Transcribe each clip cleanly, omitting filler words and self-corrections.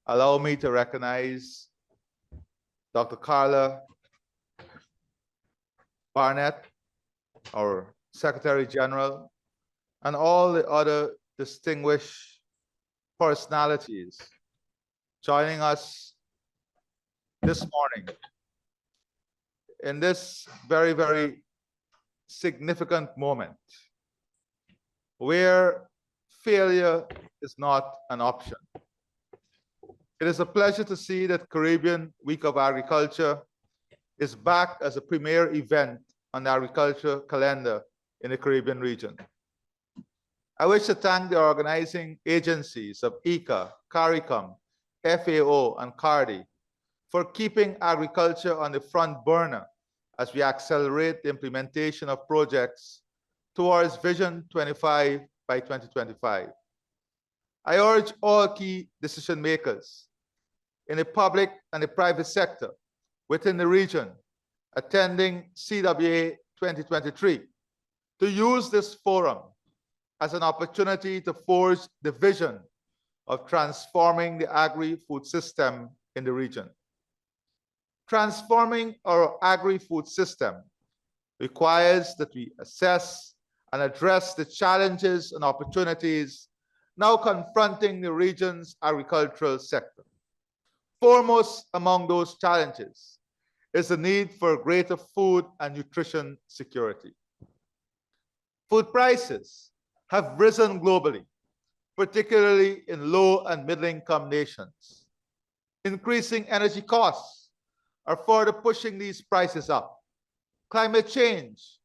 Allow me to recognize Dr. Carla Barnett, our Secretary General, and all the other distinguished personalities joining us this morning in this very, very significant moment where failure is not an option. It is a pleasure to see that Caribbean Week of Agriculture is back as a premier event on the agriculture calendar in the Caribbean region. I wish to thank the organizing agencies of ICA, CARICOM, FAO, and CARDI for keeping agriculture on the front burner as we accelerate the implementation of projects towards Vision 25 by 2025. I urge all key decision makers in the public and the private sector within the region attending CWA 2023 to use this forum as an opportunity to forge the vision of transforming the agri-food system in the region. Transforming our agri-food system requires that we assess and address the challenges and opportunities now confronting the region's agricultural sector. Foremost among those challenges is the need for greater food and nutrition security. Food prices have risen globally, particularly in low and middle-income nations. Increasing energy costs are further pushing these prices up. Climate change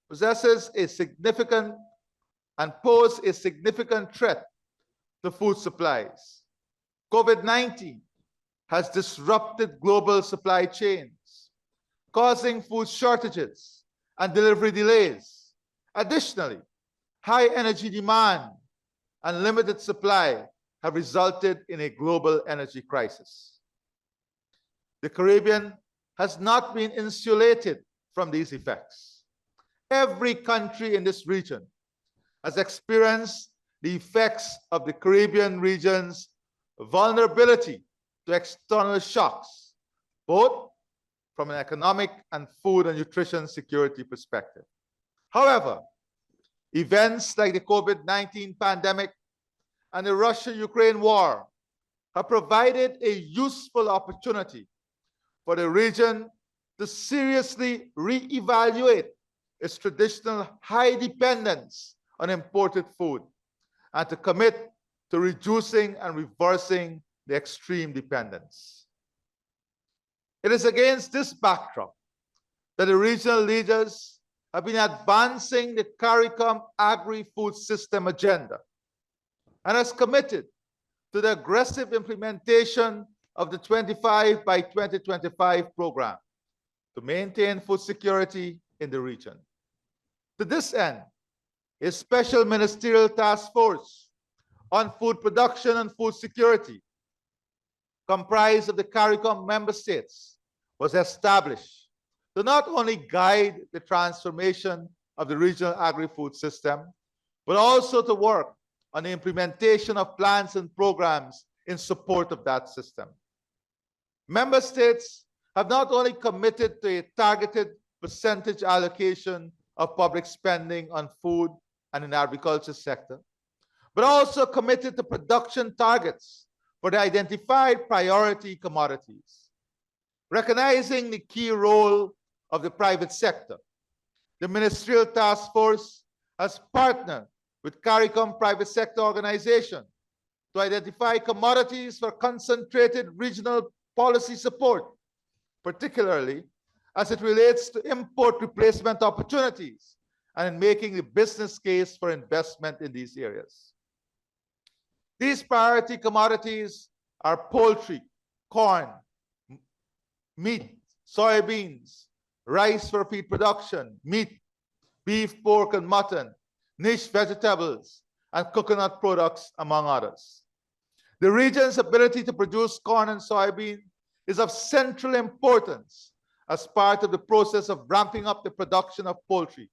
possesses a significant and poses a significant threat to food supplies. COVID-19 has disrupted global supply chains, causing food shortages and delivery delays. Additionally, high energy demand and limited supply have resulted in a global energy crisis. The Caribbean has not been insulated from these effects. Every country in this region has experienced the effects of the Caribbean region's vulnerability to external shocks, both from an economic and food and nutrition security perspective. However, events like the COVID-19 pandemic and the Russia-Ukraine war have provided a useful opportunity for the region to seriously reevaluate its traditional high dependence on imported food and to commit to reducing and reversing the extreme dependence. It is against this backdrop that the regional leaders have been advancing the CARICOM agri-food system agenda and has committed to the aggressive implementation of the 25 by 2025 program to maintain food security in the region. To this end, a special ministerial task force on food production and food security, comprised of the CARICOM member states, was established to not only guide the transformation of the regional agri-food system, but also to work on the implementation of plans and programs in support of that system. Member states have not only committed to a targeted percentage allocation of public spending on food and in the agriculture sector, but also committed to production targets for the identified priority commodities. Recognizing the key role of the private sector, the ministerial task force has partnered with CARICOM private sector organization to identify commodities for concentrated regional policy support, particularly as it relates to import replacement opportunities and in making the business case for investment in these areas. These priority commodities are poultry, corn, meat, soybeans, rice for feed production, meat, beef, pork, and mutton, niche vegetables, and coconut products, among others. The region's ability to produce corn and soybean is of central importance as part of the process of ramping up the production of poultry,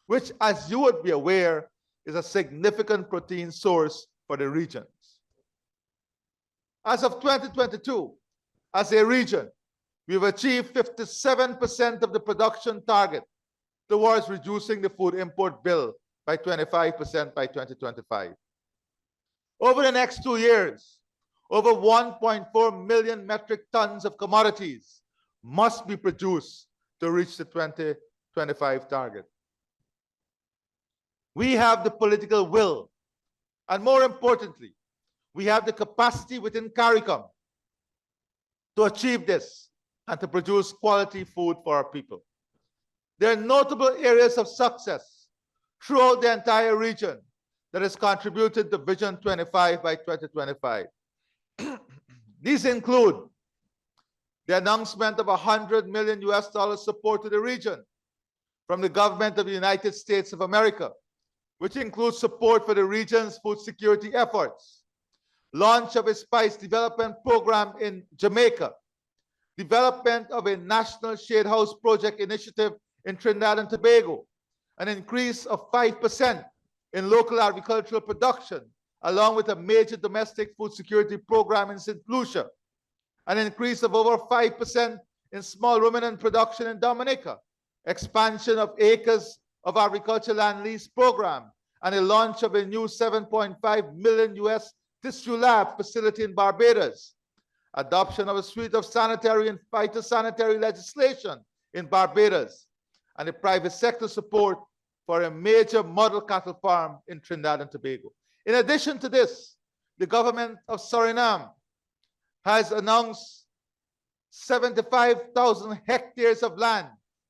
which, as you would be aware, is a significant protein source for the regions. As of 2022, as a region, we've achieved 57% of the production target towards reducing the food import bill by 25% by 2025. Over the next 2 years, over 1.4 million metric tons of commodities must be produced to reach the 2025 target. We have the political will, and more importantly, we have the capacity within CARICOM to achieve this and to produce quality food for our people. There are notable areas of success throughout the entire region that has contributed to Vision 25 by 2025. These include the announcement of $100 million support to the region from the government of the United States of America, which includes support for the region's food security efforts, launch of a spice development program in Jamaica, development of a national shade house project initiative in Trinidad and Tobago, an increase of 5% in local agricultural production, along with a major domestic food security program in St. Lucia, an increase of over 5% in small ruminant production in Dominica, expansion of acres of agricultural land lease program, and the launch of a new $7.5 million tissue lab facility in Barbados, adoption of a suite of sanitary and phytosanitary legislation in Barbados, and the private sector support for a major model cattle farm in Trinidad and Tobago. In addition to this, the government of Suriname has announced 75,000 hectares of land.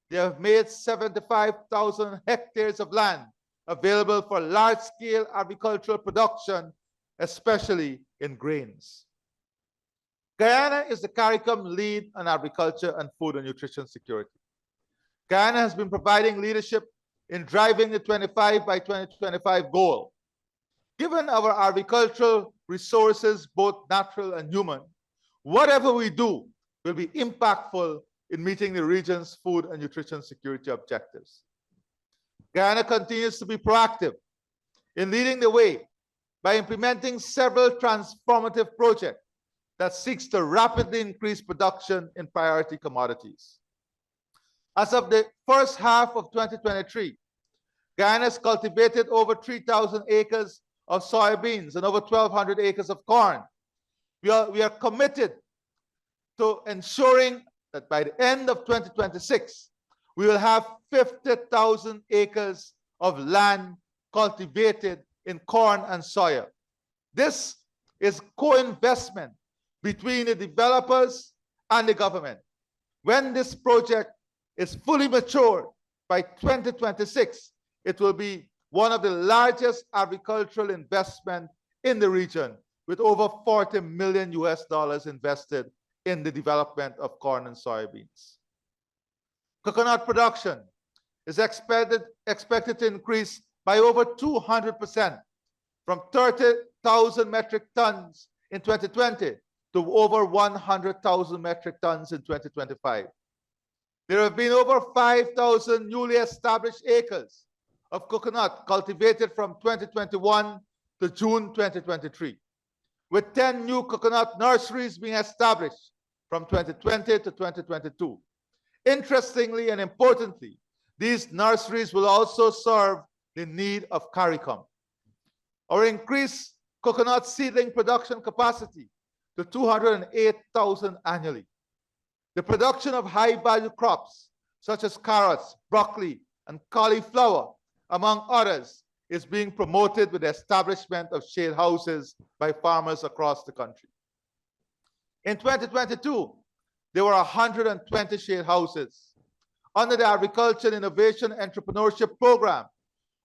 They have made 75,000 hectares of land available for large-scale agricultural production, especially in grains. Guyana is the CARICOM lead on agriculture and food and nutrition security. Guyana has been providing leadership in driving the 25 by 2025 goal. Given our agricultural resources, both natural and human, whatever we do will be impactful in meeting the region's food and nutrition security objectives. Guyana continues to be proactive in leading the way by implementing several transformative projects that seeks to rapidly increase production in priority commodities. As of the first half of 2023, Guyana has cultivated over 3,000 acres of soybeans and over 1,200 acres of corn. We are committed to ensuring that by the end of 2026, we will have 50,000 acres of land cultivated in corn and soya. This is co-investment between the developers and the government. When this project is fully matured by 2026, it will be one of the largest agricultural investments in the region, with over $40 million invested in the development of corn and soybeans. Coconut production is expected to increase by over 200%, from 30,000 metric tons in 2020 to over 100,000 metric tons in 2025. There have been over 5,000 newly established acres of coconut cultivated from 2021 to June 2023, with 10 new coconut nurseries being established from 2020 to 2022. Interestingly and importantly, these nurseries will also serve the need of CARICOM. Our increased coconut seedling production capacity to 208,000 annually. The production of high-value crops such as carrots, broccoli, and cauliflower, among others, is being promoted with the establishment of shade houses by farmers across the country. In 2022, there were 120 shade houses. Under the Agriculture Innovation Entrepreneurship Program,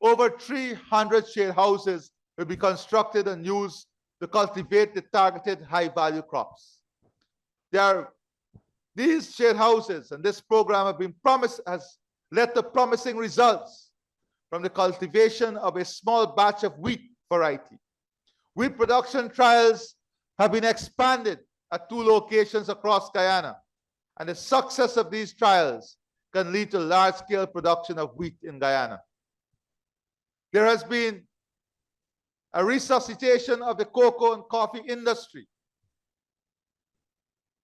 over 300 shade houses will be constructed and used to cultivate the targeted high-value crops. These shade houses and this program has led to promising results from the cultivation of a small batch of wheat variety. Wheat production trials have been expanded at 2 locations across Guyana, and the success of these trials can lead to large-scale production of wheat in Guyana. There has been a resuscitation of the cocoa and coffee industry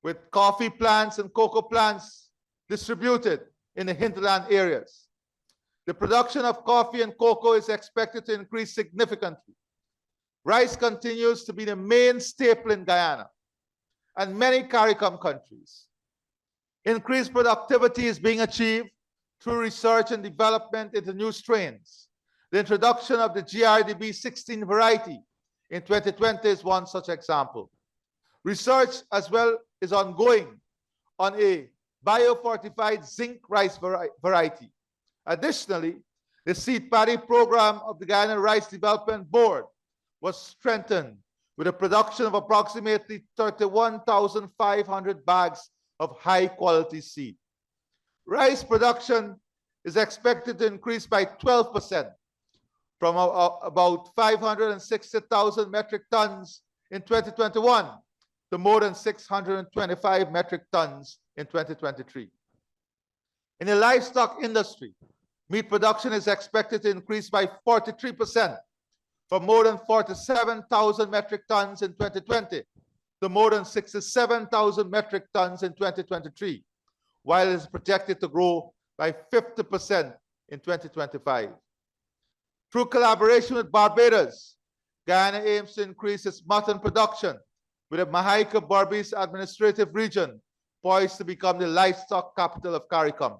with coffee plants and cocoa plants distributed in the hinterland areas. The production of coffee and cocoa is expected to increase significantly. Rice continues to be the main staple in Guyana and many CARICOM countries. Increased productivity is being achieved through research and development into new strains. The introduction of the GRDB 16 variety in 2020 is one such example. Research as well is ongoing on a biofortified zinc rice variety. Additionally, the seed paddy program of the Guyana Rice Development Board was strengthened with the production of approximately 31,500 bags of high-quality seed. Rice production is expected to increase by 12% from about 560,000 metric tons in 2021 to more than 625 metric tons in 2023. In the livestock industry, meat production is expected to increase by 43% from more than 47,000 metric tons in 2020 to more than 67,000 metric tons in 2023, while it is projected to grow by 50% in 2025. Through collaboration with Barbados, Guyana aims to increase its mutton production with the Mahaica-Berbice administrative region poised to become the livestock capital of CARICOM.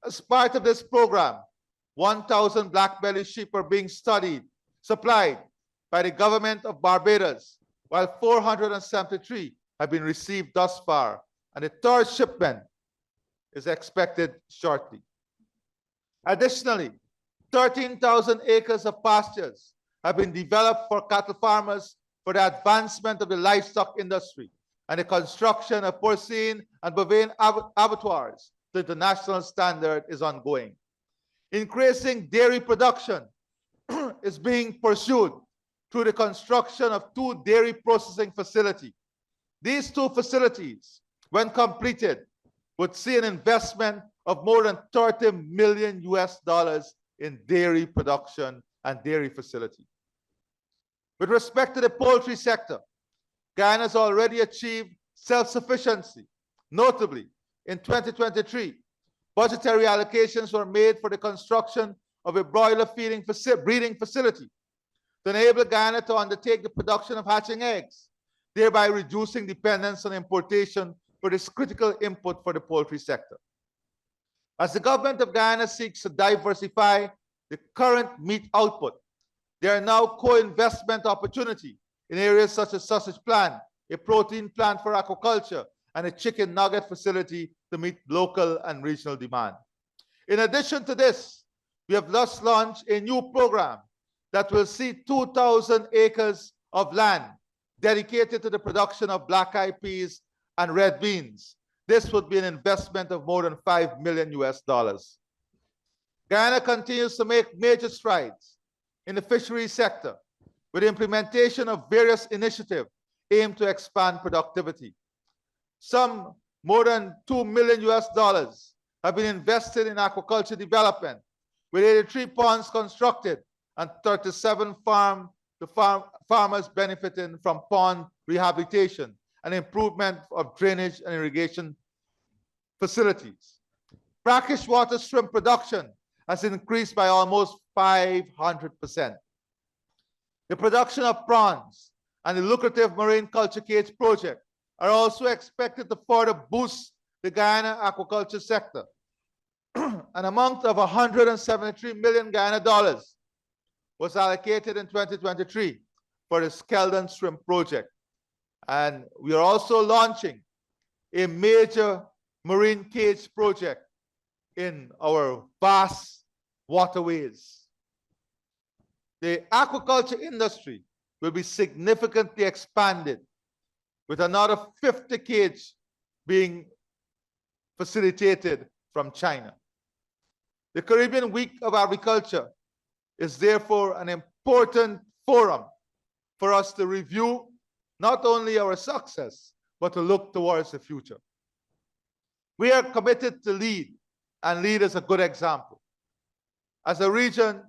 As part of this program, 1,000 black-belly sheep are being supplied by the government of Barbados, while 473 have been received thus far, and the third shipment is expected shortly. Additionally, 13,000 acres of pastures have been developed for cattle farmers for the advancement of the livestock industry, and the construction of porcine and bovine abattoirs to the national standard is ongoing. Increasing dairy production is being pursued through the construction of 2 dairy processing facilities. These 2 facilities, when completed, would see an investment of more than $30 million in dairy production and dairy facility. With respect to the poultry sector, Guyana has already achieved self-sufficiency. Notably, in 2023, budgetary allocations were made for the construction of a broiler breeding facility to enable Guyana to undertake the production of hatching eggs, thereby reducing dependence on importation for this critical input for the poultry sector. As the government of Guyana seeks to diversify the current meat output, there are now co-investment opportunities in areas such as sausage plant, a protein plant for aquaculture, and a chicken nugget facility to meet local and regional demand. In addition to this, we have thus launched a new program that will see 2,000 acres of land dedicated to the production of black-eyed peas and red beans. This would be an investment of more than $5 million. Guyana continues to make major strides in the fisheries sector with the implementation of various initiatives aimed to expand productivity. Some more than $2 million have been invested in aquaculture development, with 83 ponds constructed and 37 farmers benefiting from pond rehabilitation and improvement of drainage and irrigation facilities. Brackish water shrimp production has increased by almost 500%. The production of prawns and the lucrative marine culture cage project are also expected to further boost the Guyana aquaculture sector. An amount of $173 million Guyana dollars was allocated in 2023 for the Skeldon Shrimp Project. And we are also launching a major marine cage project in our vast waterways. The aquaculture industry will be significantly expanded, with another 50 cages being facilitated from China. The Caribbean Week of Agriculture is therefore an important forum for us to review not only our success, but to look towards the future. We are committed to lead, and lead as a good example. As a region,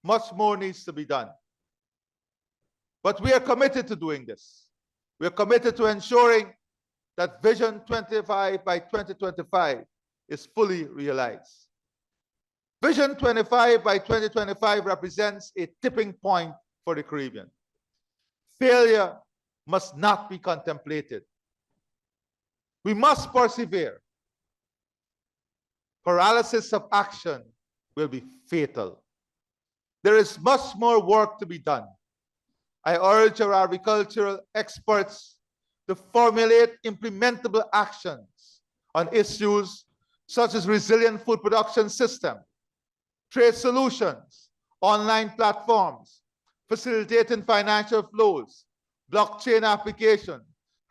much more needs to be done. But we are committed to doing this. We are committed to ensuring that Vision 25 by 2025 is fully realized. Vision 25 by 2025 represents a tipping point for the Caribbean. Failure must not be contemplated. We must persevere. Paralysis of action will be fatal. There is much more work to be done. I urge our agricultural experts to formulate implementable actions on issues such as resilient food production system, trade solutions, online platforms, facilitating financial flows, blockchain application,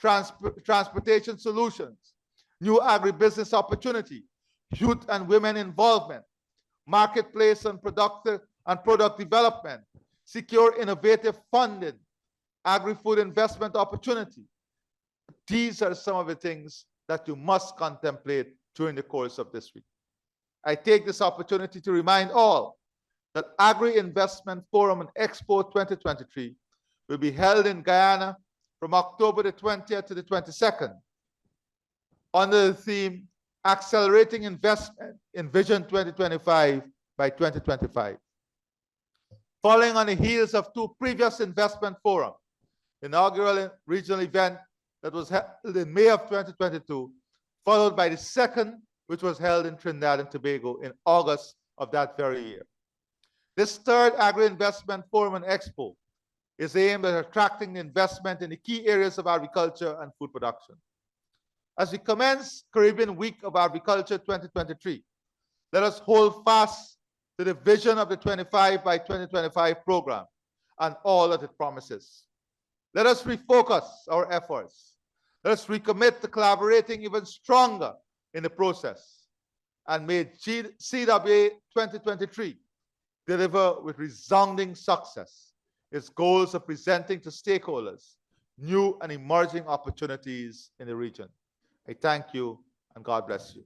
transportation solutions, new agribusiness opportunity, youth and women involvement, marketplace and product development, secure innovative funding, agri-food investment opportunity. These are some of the things that you must contemplate during the course of this week. I take this opportunity to remind all that Agri-Investment Forum and Expo 2023 will be held in Guyana from October the 20th to the 22nd under the theme Accelerating Investment in Vision 2025 by 2025. Following on the heels of two previous investment forums, the inaugural regional event that was held in May of 2022, followed by the second, which was held in Trinidad and Tobago in August of that very year. This third Agri-Investment Forum and Expo is aimed at attracting the investment in the key areas of agriculture and food production. As we commence Caribbean Week of Agriculture 2023, let us hold fast to the vision of the 25 by 2025 program and all that it promises. Let us refocus our efforts. Let us recommit to collaborating even stronger in the process. And may CWA 2023 deliver with resounding success its goals of presenting to stakeholders new and emerging opportunities in the region. I thank you and God bless you.